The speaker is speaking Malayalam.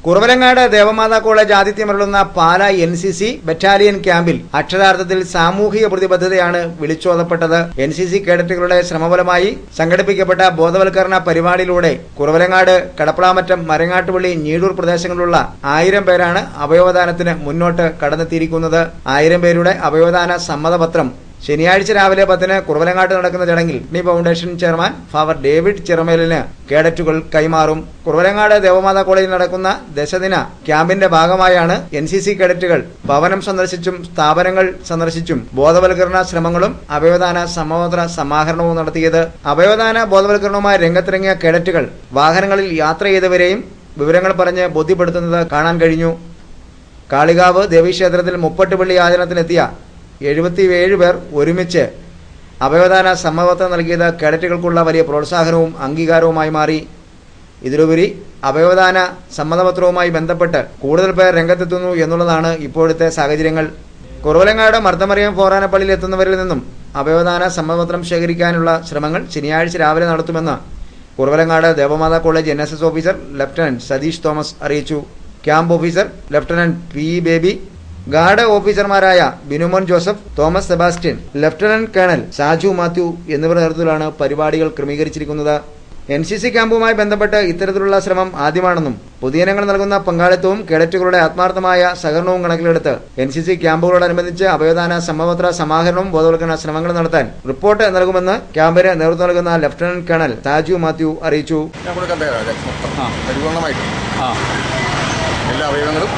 കുറവലങ്ങാട് ദേവമാതാ കോളേജ് ആതിഥ്യമരുളുന്ന പാല NCC ബറ്റാലിയൻ ക്യാമ്പിൽ അക്ഷരാർത്ഥത്തിൽ സാമൂഹിക പ്രതിബദ്ധതയാണ് വിളിച്ചോതപ്പെട്ടത്. NCC കേഡറ്റുകളുടെ ശ്രമഫലമായി സംഘടിപ്പിക്കപ്പെട്ട ബോധവൽക്കരണ പരിപാടിയിലൂടെ കുറവലങ്ങാട്, കടപ്പളാമറ്റം, മരങ്ങാട്ടുപള്ളി, ഞീഴൂർ പ്രദേശങ്ങളിലുള്ള 1000 പേരാണ് അവയവദാനത്തിന് മുന്നോട്ട് കടന്നെത്തിയിരിക്കുന്നത്. 1000 പേരുടെ അവയവദാന സമ്മതപത്രം ശനിയാഴ്ച രാവിലെ 10-ന് കുറവലങ്ങാട്ട് നടക്കുന്ന ചടങ്ങിൽ kidney foundation chairman father David ചിറമേലിന് കേഡറ്റുകൾ കൈമാറും. കുറവലങ്ങാട് ദേവമാതാ കോളേജിൽ നടക്കുന്ന ദശദിന ക്യാമ്പിന്റെ ഭാഗമായാണ് NCC കേഡറ്റുകൾ ഭവനം സന്ദർശിച്ചും സ്ഥാപനങ്ങൾ സന്ദർശിച്ചും ബോധവൽക്കരണ ശ്രമങ്ങളും അവയവദാന സമ്മതപത്ര സമാഹരണവും നടത്തിയത്. അവയവദാന ബോധവൽക്കരണവുമായി രംഗത്തിറങ്ങിയ കേഡറ്റുകൾ വാഹനങ്ങളിൽ യാത്ര ചെയ്തവരെയും വിവരങ്ങൾ പറഞ്ഞ് ബോധ്യപ്പെടുത്തുന്നത് കാണാൻ കഴിഞ്ഞു. കാളികാവ് ദേവീക്ഷേത്രത്തിൽ മുപ്പട്ടുപള്ളി ആചരണത്തിനെത്തിയ 77 പേർ ഒരുമിച്ച് അവയവദാന സമ്മതപത്രം നൽകിയത് കേഡറ്റുകൾക്കുള്ള വലിയ പ്രോത്സാഹനവും അംഗീകാരവുമായി മാറി. ഇതിലുപരി അവയവദാന സമ്മതപത്രവുമായി ബന്ധപ്പെട്ട് കൂടുതൽ പേർ രംഗത്തെത്തുന്നു എന്നുള്ളതാണ് ഇപ്പോഴത്തെ സാഹചര്യങ്ങൾ. കുറവലങ്ങാട് മർദ്ദമറിയം ഫോറാനപ്പള്ളിയിൽ എത്തുന്നവരിൽ നിന്നും അവയവദാന സമ്മതപത്രം ശേഖരിക്കാനുള്ള ശ്രമങ്ങൾ ശനിയാഴ്ച രാവിലെ നടത്തുമെന്ന് Kuravilangad Devamatha college NSS officer lieutenant Satheesh Thomas അറിയിച്ചു. Camp officer lieutenant P. Baby, guard ഓഫീസർമാരായ Binumon Joseph, Thomas Sebastian, lieutenant colonel Saju Mathew എന്നിവരുടെ നേതൃത്വത്തിലാണ് പരിപാടികൾ ക്രമീകരിച്ചിരിക്കുന്നത്. NCC ക്യാമ്പുമായി ബന്ധപ്പെട്ട് ഇത്തരത്തിലുള്ള ശ്രമം ആദ്യമാണെന്നും പൊതുജനങ്ങൾ നൽകുന്ന പങ്കാളിത്തവും കേഡറ്റുകളുടെ ആത്മാർത്ഥമായ സഹകരണവും കണക്കിലെടുത്ത് NCC ക്യാമ്പുകളോടനുബന്ധിച്ച് അവയവദാന സമ്മതപത്ര സമാഹരണവും ബോധവൽക്കരണ ശ്രമങ്ങൾ നടത്താൻ റിപ്പോർട്ട് നൽകുമെന്ന് ക്യാമ്പിന് നേതൃത്വം നൽകുന്ന ലഫ്റ്റനന്റ് കേണൽ സാജു മാത്യു അറിയിച്ചു. എല്ലാ അവയവങ്ങളും